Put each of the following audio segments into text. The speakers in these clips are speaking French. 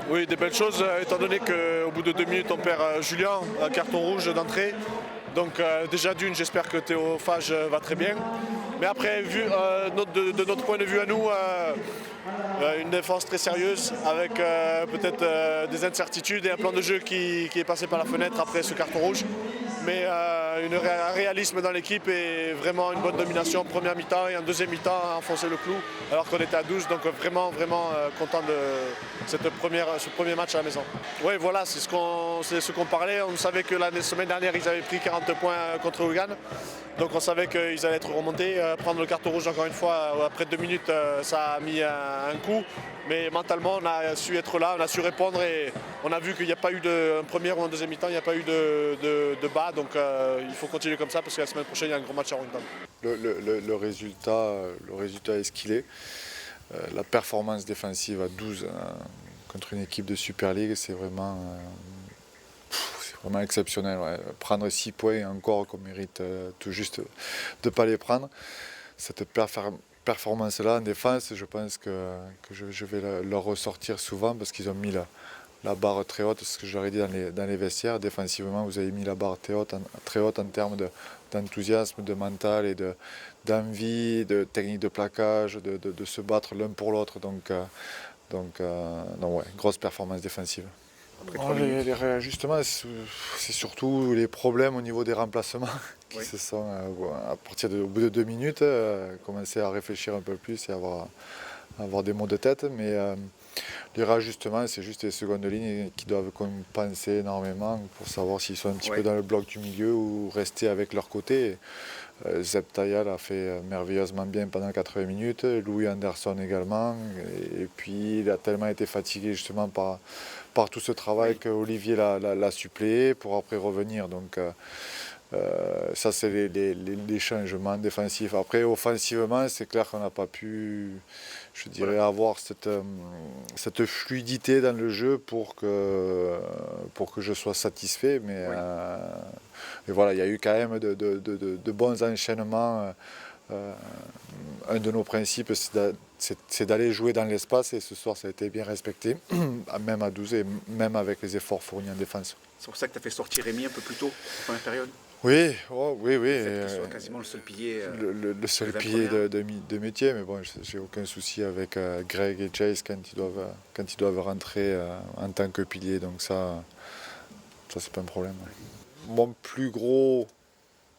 Oui, des belles choses, étant donné qu'au bout de 2 minutes, on perd Julien, un carton rouge d'entrée. Donc déjà d'une, j'espère que Théophage va très bien. Mais après, de notre point de vue à nous, une défense très sérieuse avec peut-être des incertitudes et un plan de jeu qui est passé par la fenêtre après ce carton rouge. Mais un réalisme dans l'équipe et vraiment une bonne domination en première mi-temps et en deuxième mi-temps à enfoncer le clou alors qu'on était à 12. Donc vraiment content de ce premier match à la maison. Oui, voilà, c'est ce qu'on parlait. On savait que la semaine dernière, ils avaient pris 40 points contre Wigan. Donc on savait qu'ils allaient être remontés. Prendre le carton rouge encore une fois, après 2 minutes, ça a mis un coup. Mais mentalement, on a su être là, on a su répondre et on a vu qu'il n'y a pas eu de première ou en deuxième mi-temps, il n'y a pas eu de bas. Donc il faut continuer comme ça parce que la semaine prochaine, il y a un gros match à Warrington. Le résultat est ce qu'il est. La performance défensive à 12 contre une équipe de Super League, c'est vraiment exceptionnel. Ouais. Prendre 6 points encore qu'on mérite tout juste de ne pas les prendre. Cette performance-là en défense, je pense que je vais leur ressortir souvent parce qu'ils ont mis la barre très haute, ce que j'aurais dit dans les vestiaires. Défensivement, vous avez mis la barre très haute en termes d'enthousiasme, de mental et d'envie, de technique de plaquage, de se battre l'un pour l'autre. Donc ouais, grosse performance défensive. Les réajustements, c'est surtout les problèmes au niveau des remplacements qui se sont, au bout de 2 minutes, commencer à réfléchir un peu plus et avoir des mots de tête. Mais les réajustements, c'est juste les secondes lignes qui doivent compenser énormément pour savoir s'ils sont un petit peu dans le bloc du milieu ou rester avec leur côté. Zeb Tayal a fait merveilleusement bien pendant 80 minutes, Louis Anderson également, et puis il a tellement été fatigué justement par tout ce travail qu'Olivier l'a suppléé pour après revenir. Donc ça c'est les changements défensifs. Après offensivement, c'est clair qu'on n'a pas pu, je dirais, avoir cette fluidité dans le jeu pour que je sois satisfait. Mais et voilà, il y a eu quand même de bons enchaînements. Un de nos principes, c'est d'aller jouer dans l'espace et ce soir ça a été bien respecté, même à 12 et même avec les efforts fournis en défense. C'est pour ça que tu as fait sortir Rémi un peu plus tôt, en première période. Oui, oui. Qu'il soit quasiment le seul pilier. Le seul pilier de métier, mais bon, j'ai aucun souci avec Greg et Jace quand ils doivent rentrer en tant que pilier, donc ça c'est pas un problème. Mon plus gros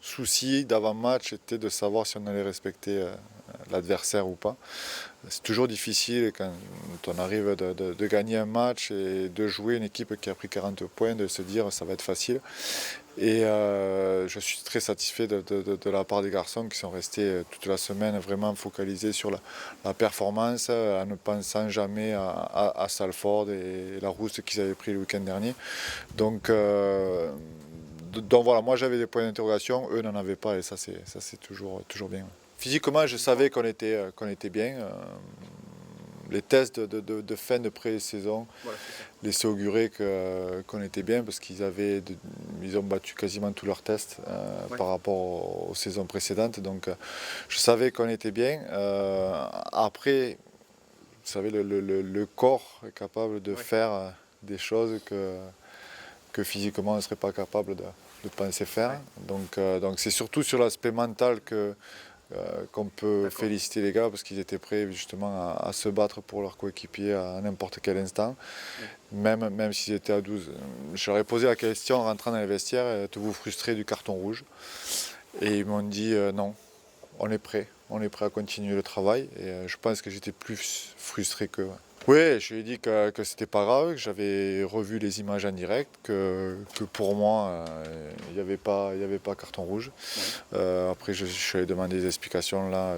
souci d'avant-match était de savoir si on allait respecter l'adversaire ou pas. C'est toujours difficile quand on arrive de gagner un match et de jouer une équipe qui a pris 40 points, de se dire ça va être facile. Et je suis très satisfait de la part des garçons qui sont restés toute la semaine vraiment focalisés sur la performance, en ne pensant jamais à Salford et la rousse qu'ils avaient pris le week-end dernier. Donc voilà, moi j'avais des points d'interrogation, eux n'en avaient pas et ça c'est toujours bien. Physiquement, je savais qu'on était bien. Les tests de fin de pré-saison laissaient augurer qu'on était bien parce qu'ils ont battu quasiment tous leurs tests par rapport aux saisons précédentes. Donc je savais qu'on était bien. Après, vous savez, le corps est capable de faire des choses que physiquement on ne serait pas capable de penser faire. Donc c'est surtout sur l'aspect mental qu'on peut féliciter les gars parce qu'ils étaient prêts justement à se battre pour leur coéquipier à n'importe quel instant, même s'ils étaient à 12. Je leur ai posé la question en rentrant dans les vestiaires, êtes-vous frustrés du carton rouge? Et ils m'ont dit non, on est prêt à continuer le travail et je pense que j'étais plus frustré qu'eux. Oui, je lui ai dit que c'était pas grave, que j'avais revu les images en direct, que pour moi, il n'y avait pas carton rouge. Après, je suis allé demander des explications là,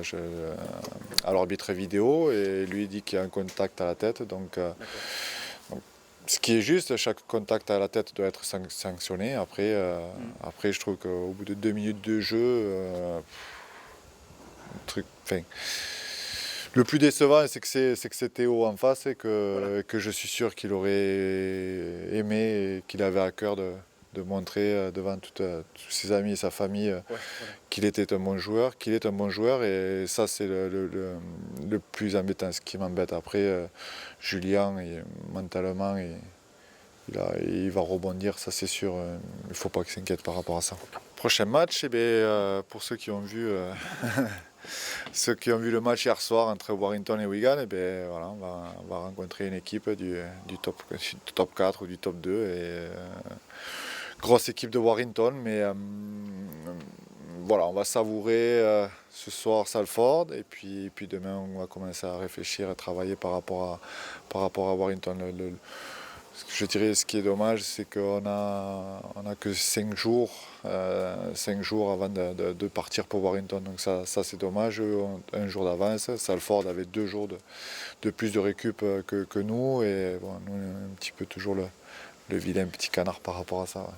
à l'arbitre vidéo et lui dit qu'il y a un contact à la tête. Donc, ce qui est juste, chaque contact à la tête doit être sanctionné. Après, je trouve qu'au bout de 2 minutes de jeu, le plus décevant, c'est que c'est Théo en face et que je suis sûr qu'il aurait aimé et qu'il avait à cœur de montrer devant tous ses amis et sa famille qu'il était un bon joueur, et ça c'est le plus embêtant, ce qui m'embête. Après, Julien, mentalement, il va rebondir, ça c'est sûr, il ne faut pas qu'il s'inquiète par rapport à ça. Prochain match, pour ceux qui ont vu le match hier soir entre Warrington et Wigan, voilà, on va rencontrer une équipe du top 4 ou du top 2. Grosse équipe de Warrington, mais voilà, on va savourer ce soir Salford, et puis demain on va commencer à réfléchir, à travailler par rapport à Warrington. Je dirais ce qui est dommage, c'est qu'on a que 5 jours avant de partir pour Warrington. Donc ça c'est dommage. Eux ont un jour d'avance. Salford avait 2 jours de plus de récup que nous. Et bon, nous on est un petit peu toujours le vilain petit canard par rapport à ça. Ouais.